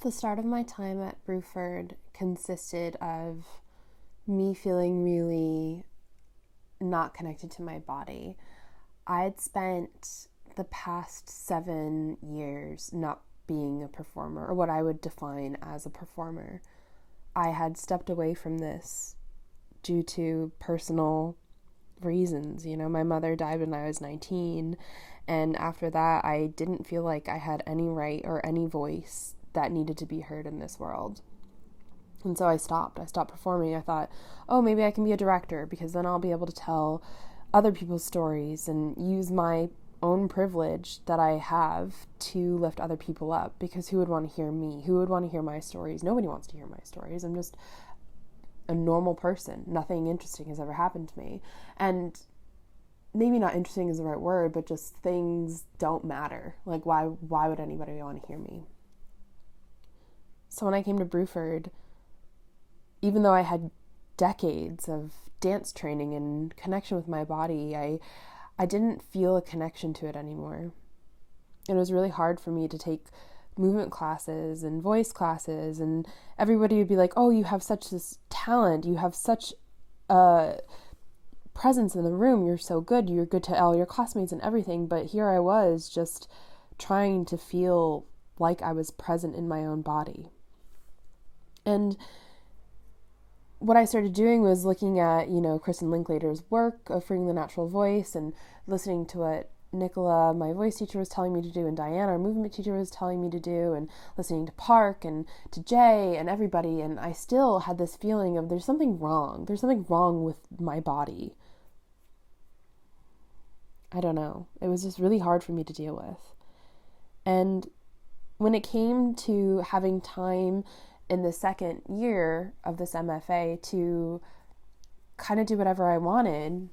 The start of my time at Bruford consisted of me feeling really not connected to my body. I had spent the past 7 years not being a performer, or what I would define as a performer. I had stepped away from this due to personal reasons. My mother died when I was 19, and after that, I didn't feel like I had any right or any voice that needed to be heard in this world. And so I stopped performing. I thought, oh, maybe I can be a director, because then I'll be able to tell other people's stories and use my own privilege that I have to lift other people up, because who would want to hear me? Who would want to hear my stories? Nobody wants to hear my stories. I'm just a normal person. Nothing interesting has ever happened to me. And maybe not interesting is the right word, but just things don't matter. Like, why would anybody want to hear me? So when I came to Bruford, even though I had decades of dance training and connection with my body, I didn't feel a connection to it anymore. It was really hard for me to take movement classes and voice classes, and everybody would be like, oh, you have such this talent, you have such a presence in the room, you're so good, you're good to all your classmates and everything. But here I was just trying to feel like I was present in my own body. And what I started doing was looking at, Kristen Linklater's work of freeing the natural voice, and listening to what Nicola, my voice teacher, was telling me to do, and Diana, our movement teacher, was telling me to do, and listening to Park and to Jay and everybody. And I still had this feeling of there's something wrong. There's something wrong with my body. I don't know. It was just really hard for me to deal with. And when it came to having time in the second year of this MFA to kind of do whatever I wanted,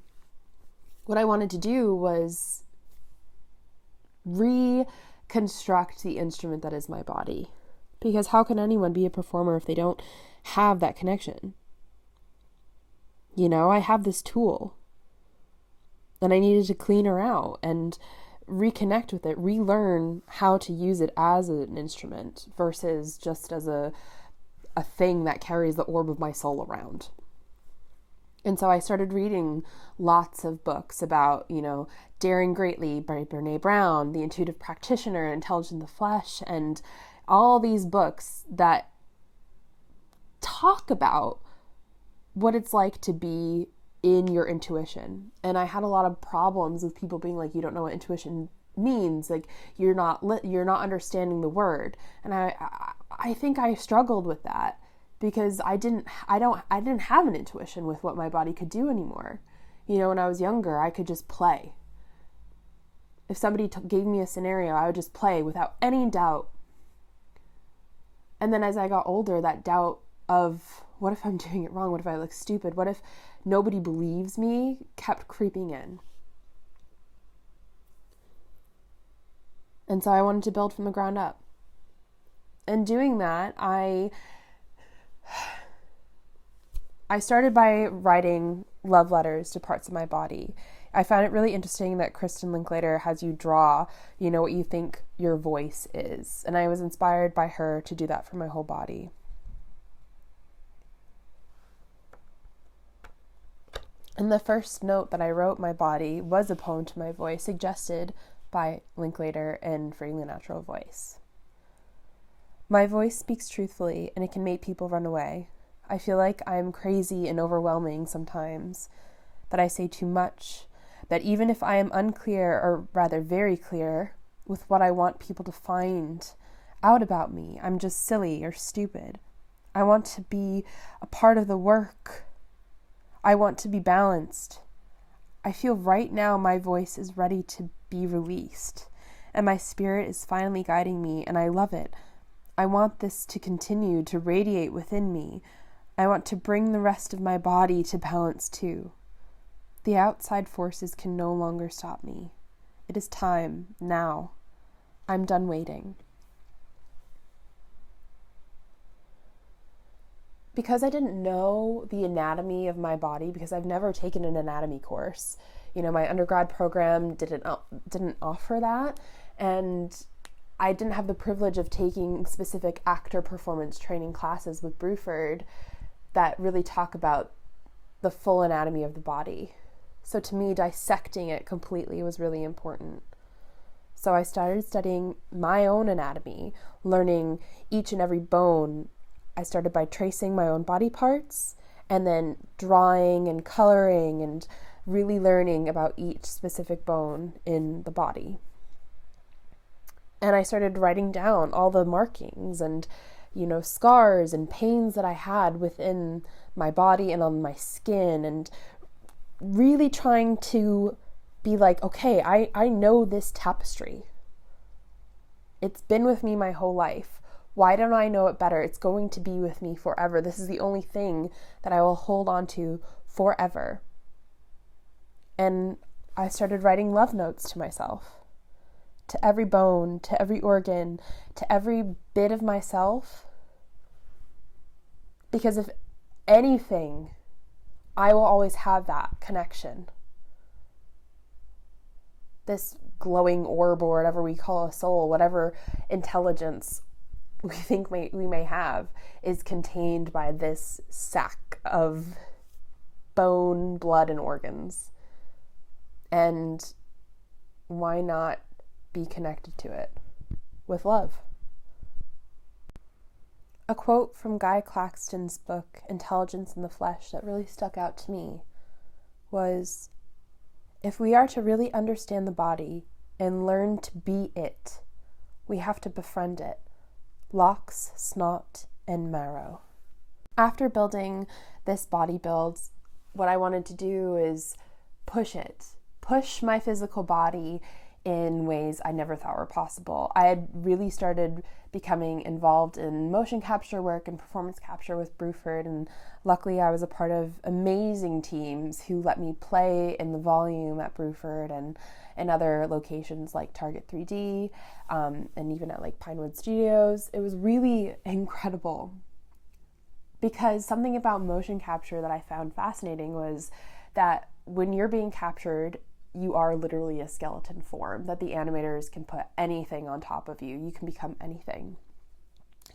what I wanted to do was reconstruct the instrument that is my body. Because how can anyone be a performer if they don't have that connection? I have this tool, and I needed to clean her out and reconnect with it, relearn how to use it as an instrument versus just as a thing that carries the orb of my soul around. And so I started reading lots of books about, Daring Greatly by Brene Brown, The Intuitive Practitioner, Intelligent in the Flesh, and all these books that talk about what it's like to be in your intuition. And I had a lot of problems with people being like, you don't know what intuition means, like you're not understanding the word. And I think I struggled with that, because I didn't have an intuition with what my body could do anymore. When I was younger, I could just play. If somebody gave me a scenario, I would just play without any doubt. And then as I got older, that doubt of, what if I'm doing it wrong? What if I look stupid? What if nobody believes me? Kept creeping in. And so I wanted to build from the ground up. And doing that, I started by writing love letters to parts of my body. I found it really interesting that Kristen Linklater has you draw, what you think your voice is. And I was inspired by her to do that for my whole body. And the first note that I wrote my body was a poem to my voice, suggested by Linklater in Freeing the Natural Voice. My voice speaks truthfully, and it can make people run away. I feel like I'm crazy and overwhelming sometimes, that I say too much, that even if I am unclear, or rather very clear, with what I want people to find out about me, I'm just silly or stupid. I want to be a part of the work. I want to be balanced. I feel right now my voice is ready to be released, and my spirit is finally guiding me, and I love it. I want this to continue to radiate within me. I want to bring the rest of my body to balance too. The outside forces can no longer stop me. It is time, now. I'm done waiting. Because I didn't know the anatomy of my body, because I've never taken an anatomy course. My undergrad program didn't offer that, and I didn't have the privilege of taking specific actor performance training classes with Bruford that really talk about the full anatomy of the body. So to me, dissecting it completely was really important. So I started studying my own anatomy, learning each and every bone. I started by tracing my own body parts and then drawing and coloring and really learning about each specific bone in the body. And I started writing down all the markings and, scars and pains that I had within my body and on my skin, and really trying to be like, okay, I know this tapestry. It's been with me my whole life. Why don't I know it better? It's going to be with me forever. This is the only thing that I will hold on to forever. And I started writing love notes to myself, to every bone, to every organ, to every bit of myself. Because if anything, I will always have that connection. This glowing orb, or whatever we call a soul, whatever intelligence we think we may have, is contained by this sack of bone, blood, and organs. And why not be connected to it with love? A quote from Guy Claxton's book, Intelligence in the Flesh, that really stuck out to me was, if we are to really understand the body and learn to be it, we have to befriend it. Locks, snot, and marrow. After building this body build, what I wanted to do is push my physical body in ways I never thought were possible. I had really started becoming involved in motion capture work and performance capture with Bruford, and luckily I was a part of amazing teams who let me play in the volume at Bruford and in other locations like Target 3D, and even at like Pinewood Studios. It was really incredible, because something about motion capture that I found fascinating was that when you're being captured, you are literally a skeleton form, that the animators can put anything on top of you. You can become anything.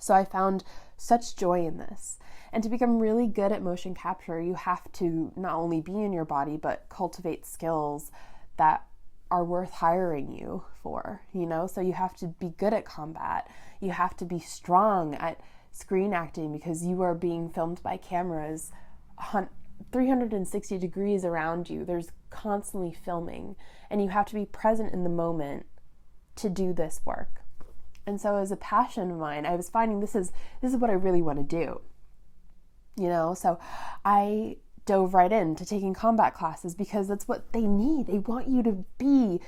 So I found such joy in this. And to become really good at motion capture, you have to not only be in your body, but cultivate skills that are worth hiring you for, So you have to be good at combat. You have to be strong at screen acting, because you are being filmed by cameras 360 degrees around you. There's constantly filming, and you have to be present in the moment to do this work. And so as a passion of mine, I was finding this is what I really want to do. So I dove right into taking combat classes, because that's what they need. They want you to be,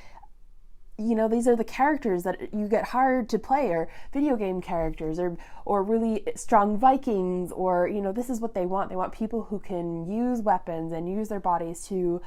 these are the characters that you get hired to play, or video game characters, or really strong Vikings, or, this is what they want. They want people who can use weapons and use their bodies to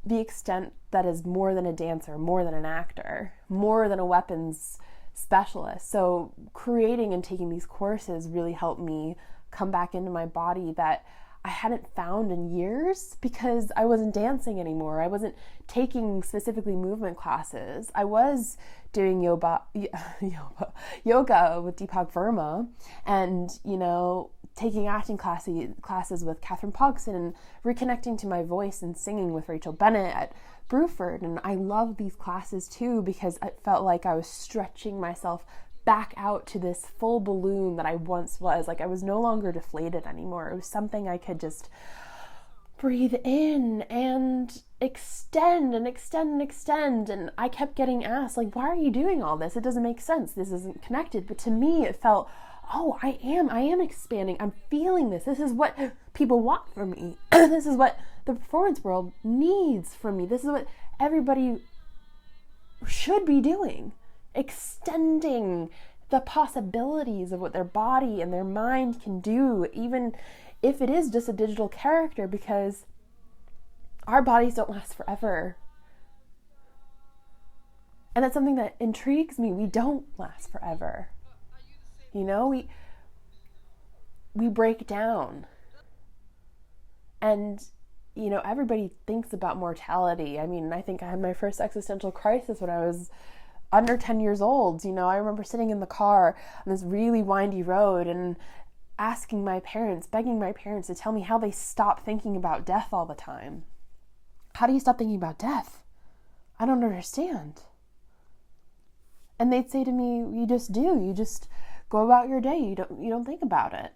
the extent that is more than a dancer, more than an actor, more than a weapons specialist. So creating and taking these courses really helped me come back into my body that I hadn't found in years, because I wasn't dancing anymore. I wasn't taking specifically movement classes. I was doing yoga with Deepak Verma, and, taking acting classes with Catherine Pogson, and reconnecting to my voice and singing with Rachel Bennett at Bruford. And I love these classes too, because it felt like I was stretching myself back out to this full balloon that I once was. Like, I was no longer deflated anymore. It was something I could just breathe in and extend and extend and extend. And I kept getting asked, like, why are you doing all this? It doesn't make sense. This isn't connected. But to me, it felt, oh, I am expanding. I'm feeling this. This is what people want from me. This is what the performance world needs from me. This is what everybody should be doing. Extending the possibilities of what their body and their mind can do, even if it is just a digital character, because our bodies don't last forever. And that's something that intrigues me. We don't last forever. We break down. And, everybody thinks about mortality. I mean, I think I had my first existential crisis when I was under 10 years old. I remember sitting in the car on this really windy road and asking my parents, begging my parents to tell me how they stopped thinking about death all the time. How do you stop thinking about death? I don't understand. And they'd say to me, you just do. You just go about your day. You don't think about it.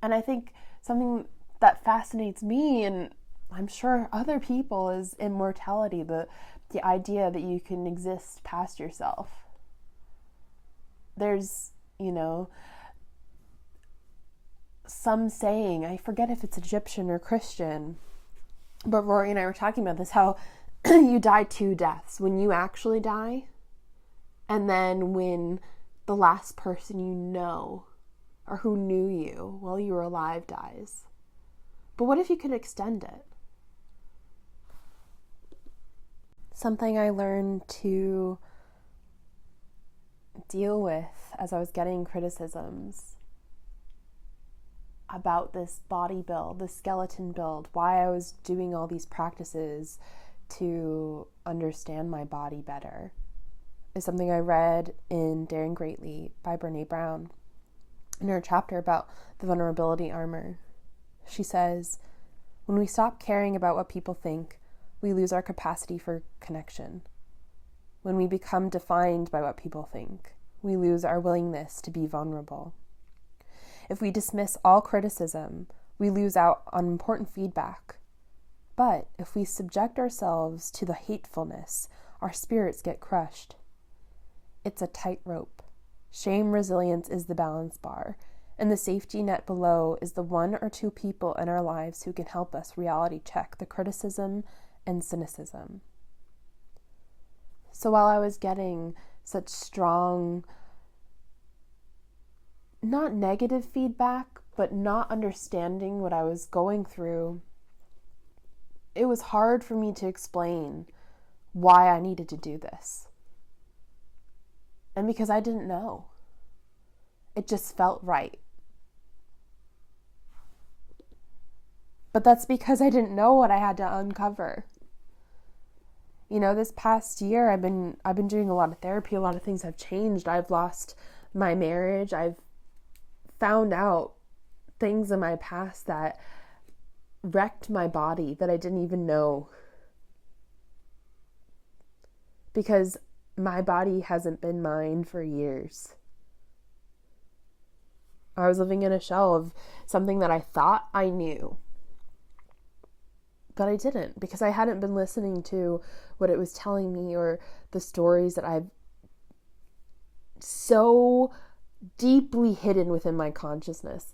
And I think something that fascinates me, and I'm sure other people, is immortality, the idea that you can exist past yourself. There's, some saying, I forget if it's Egyptian or Christian, but Rory and I were talking about this, how you die two deaths. When you actually die, and then when the last person you know, or who knew you while you were alive, dies. But what if you could extend it? Something I learned to deal with as I was getting criticisms about this body build, this skeleton build, why I was doing all these practices to understand my body better, is something I read in Daring Greatly by Brene Brown in her chapter about the vulnerability armor. She says, when we stop caring about what people think, we lose our capacity for connection. When we become defined by what people think, we lose our willingness to be vulnerable. If we dismiss all criticism, we lose out on important feedback. But if we subject ourselves to the hatefulness, our spirits get crushed. It's a tightrope. Shame resilience is the balance bar, and the safety net below is the one or two people in our lives who can help us reality check the criticism and cynicism. So while I was getting such strong, not negative feedback, but not understanding what I was going through, it was hard for me to explain why I needed to do this. And because I didn't know. It just felt right. But that's because I didn't know what I had to uncover. This past year I've been doing a lot of therapy, a lot of things have changed. I've lost my marriage. I've found out things in my past that wrecked my body that I didn't even know. Because my body hasn't been mine for years. I was living in a shell of something that I thought I knew. But I didn't, because I hadn't been listening to what it was telling me, or the stories that I've so deeply hidden within my consciousness.